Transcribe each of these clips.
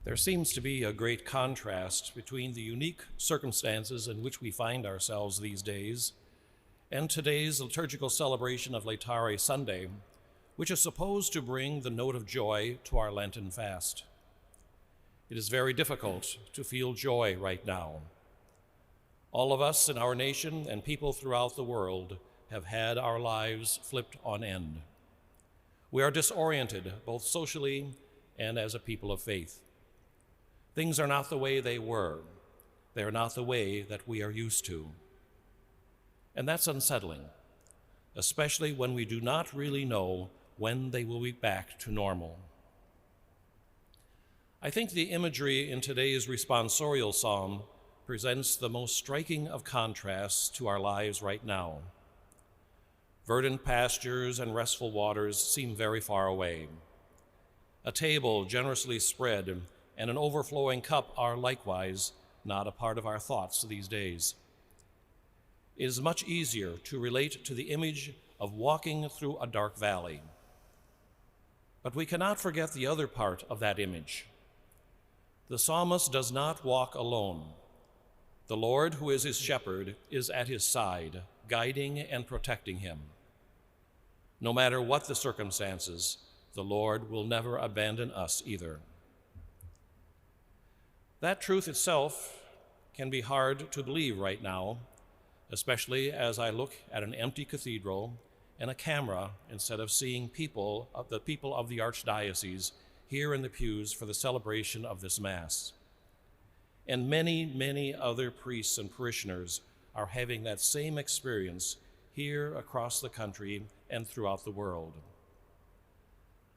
There seems to be a great contrast between the unique circumstances in which we find ourselves these days and today's liturgical celebration of Laetare Sunday, which is supposed to bring the note of joy to our Lenten fast. It is very difficult to feel joy right now. All of us in our nation and people throughout the world have had our lives flipped on end. We are disoriented, both socially and as a people of faith. Things are not the way they were. They are not the way that we are used to. And that's unsettling, especially when we do not really know when they will be back to normal. I think the imagery in today's responsorial psalm presents the most striking of contrasts to our lives right now. Verdant pastures and restful waters seem very far away. A table generously spread and an overflowing cup are likewise not a part of our thoughts these days. It is much easier to relate to the image of walking through a dark valley. But we cannot forget the other part of that image. The psalmist does not walk alone. The Lord, who is his shepherd, is at his side, guiding and protecting him. No matter what the circumstances, the Lord will never abandon us either. That truth itself can be hard to believe right now, especially as I look at an empty cathedral and a camera instead of seeing the people of the Archdiocese here in the pews for the celebration of this Mass. And many, many other priests and parishioners are having that same experience here across the country and throughout the world.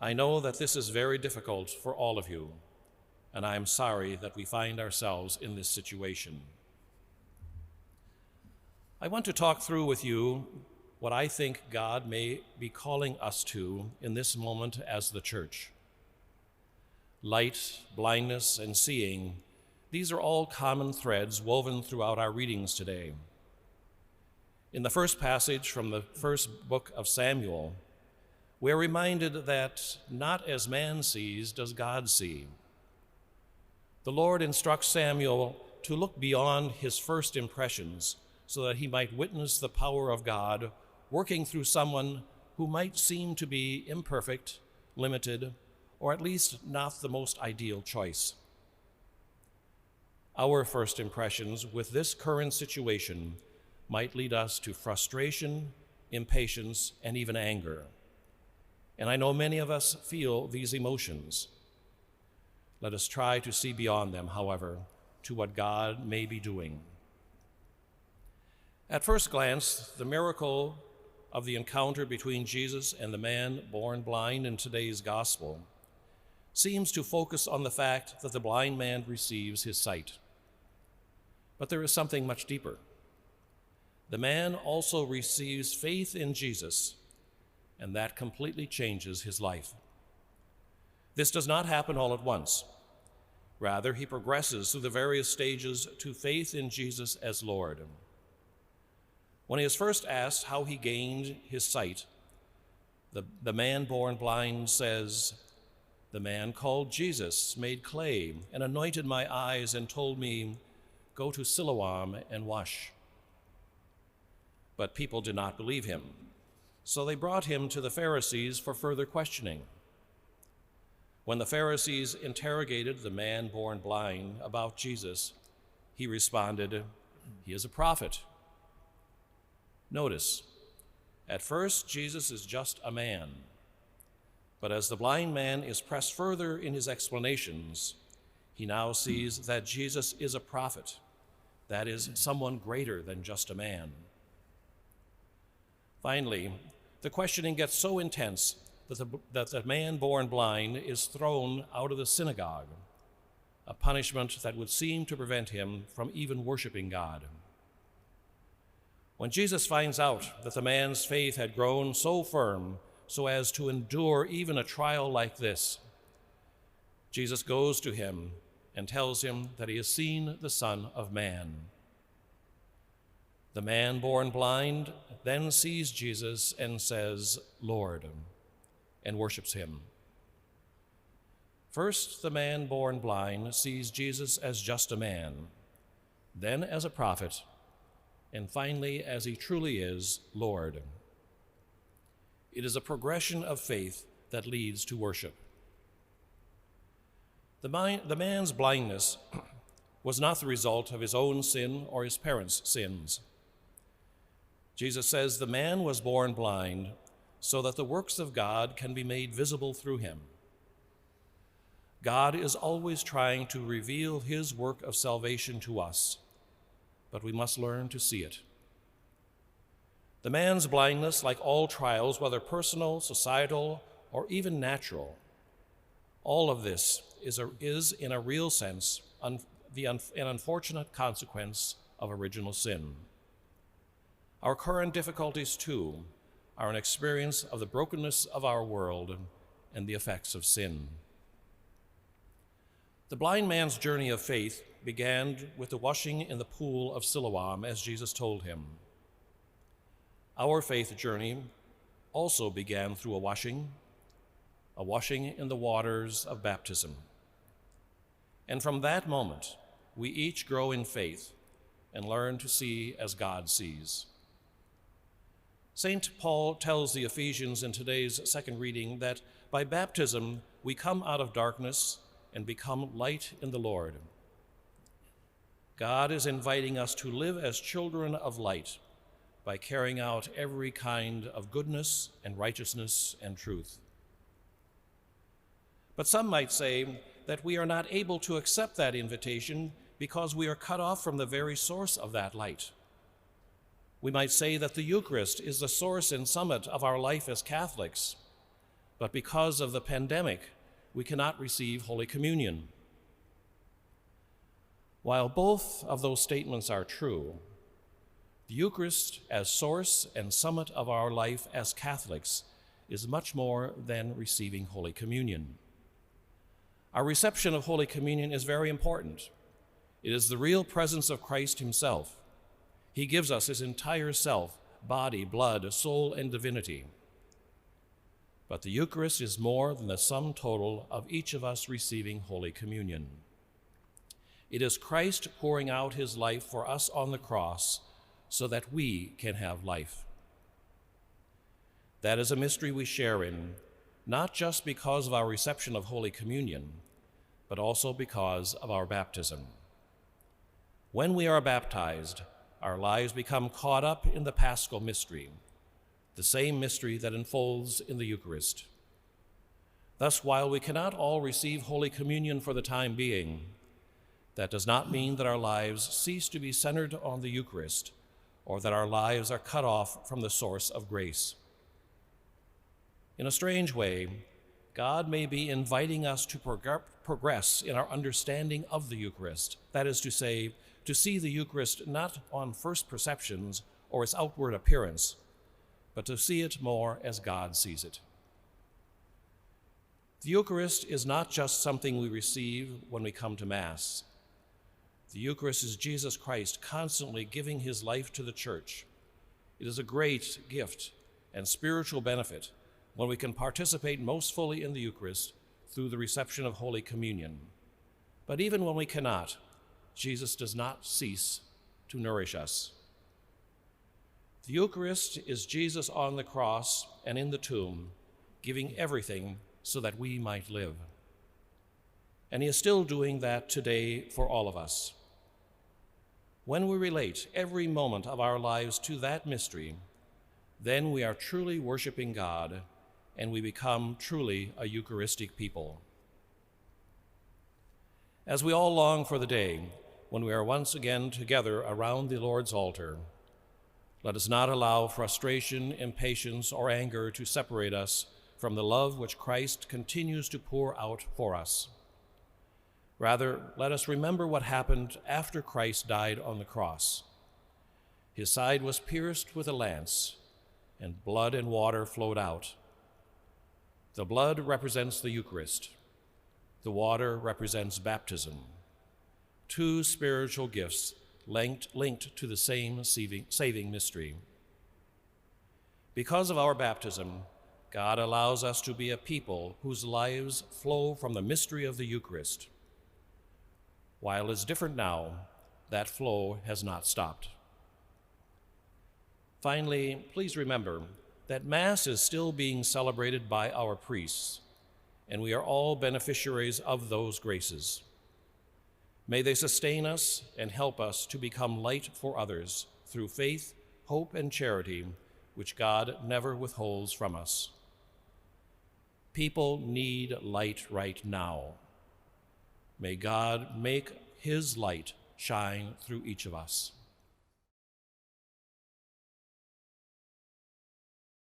I know that this is very difficult for all of you, and I am sorry that we find ourselves in this situation. I want to talk through with you what I think God may be calling us to in this moment as the Church. Light, blindness, and seeing, these are all common threads woven throughout our readings today. In the first passage from the first book of Samuel, we are reminded that not as man sees does God see. The Lord instructs Samuel to look beyond his first impressions so that he might witness the power of God working through someone who might seem to be imperfect, limited, or at least not the most ideal choice. Our first impressions with this current situation might lead us to frustration, impatience, and even anger. And I know many of us feel these emotions. Let us try to see beyond them, however, to what God may be doing. At first glance, the miracle of the encounter between Jesus and the man born blind in today's gospel seems to focus on the fact that the blind man receives his sight. But there is something much deeper. The man also receives faith in Jesus, and that completely changes his life. This does not happen all at once. Rather, he progresses through the various stages to faith in Jesus as Lord. When he is first asked how he gained his sight, the man born blind says, "The man called Jesus made clay and anointed my eyes and told me, 'Go to Siloam and wash.' But people did not believe him, so they brought him to the Pharisees for further questioning. When the Pharisees interrogated the man born blind about Jesus, he responded, 'He is a prophet.' Notice, at first Jesus is just a man, but as the blind man is pressed further in his explanations, he now sees that Jesus is a prophet, that is, someone greater than just a man. Finally, the questioning gets so intense that the man born blind is thrown out of the synagogue, a punishment that would seem to prevent him from even worshiping God. When Jesus finds out that the man's faith had grown so firm so as to endure even a trial like this, Jesus goes to him and tells him that he has seen the Son of Man. The man born blind then sees Jesus and says, "Lord," and worships him. First, the man born blind sees Jesus as just a man, then as a prophet, and finally, as he truly is, Lord. It is a progression of faith that leads to worship. The man's blindness was not the result of his own sin or his parents' sins. Jesus says the man was born blind so that the works of God can be made visible through him. God is always trying to reveal his work of salvation to us, but we must learn to see it. The man's blindness, like all trials, whether personal, societal, or even natural, all of this is in a real sense, an unfortunate consequence of original sin. Our current difficulties, too, are an experience of the brokenness of our world and the effects of sin. The blind man's journey of faith began with the washing in the pool of Siloam, as Jesus told him. Our faith journey also began through a washing in the waters of baptism. And from that moment, we each grow in faith and learn to see as God sees. St. Paul tells the Ephesians in today's second reading that by baptism we come out of darkness and become light in the Lord. God is inviting us to live as children of light by carrying out every kind of goodness and righteousness and truth. But some might say that we are not able to accept that invitation because we are cut off from the very source of that light. We might say that the Eucharist is the source and summit of our life as Catholics, but because of the pandemic, we cannot receive Holy Communion. While both of those statements are true, the Eucharist as source and summit of our life as Catholics is much more than receiving Holy Communion. Our reception of Holy Communion is very important. It is the real presence of Christ himself. He gives us his entire self, body, blood, soul, and divinity. But the Eucharist is more than the sum total of each of us receiving Holy Communion. It is Christ pouring out his life for us on the cross so that we can have life. That is a mystery we share in, not just because of our reception of Holy Communion, but also because of our baptism. When we are baptized, our lives become caught up in the Paschal mystery, the same mystery that unfolds in the Eucharist. Thus, while we cannot all receive Holy Communion for the time being, that does not mean that our lives cease to be centered on the Eucharist or that our lives are cut off from the source of grace. In a strange way, God may be inviting us to progress in our understanding of the Eucharist, that is to say, to see the Eucharist not on first perceptions or its outward appearance, but to see it more as God sees it. The Eucharist is not just something we receive when we come to Mass. The Eucharist is Jesus Christ constantly giving his life to the Church. It is a great gift and spiritual benefit when we can participate most fully in the Eucharist through the reception of Holy Communion. But even when we cannot, Jesus does not cease to nourish us. The Eucharist is Jesus on the cross and in the tomb, giving everything so that we might live. And he is still doing that today for all of us. When we relate every moment of our lives to that mystery, then we are truly worshiping God, and we become truly a Eucharistic people. As we all long for the day when we are once again together around the Lord's altar, let us not allow frustration, impatience, or anger to separate us from the love which Christ continues to pour out for us. Rather, let us remember what happened after Christ died on the cross. His side was pierced with a lance, and blood and water flowed out. The blood represents the Eucharist. The water represents baptism, two spiritual gifts linked to the same saving mystery. Because of our baptism, God allows us to be a people whose lives flow from the mystery of the Eucharist. While it's different now, that flow has not stopped. Finally, please remember that Mass is still being celebrated by our priests, and we are all beneficiaries of those graces. May they sustain us and help us to become light for others through faith, hope, and charity, which God never withholds from us. People need light right now. May God make his light shine through each of us.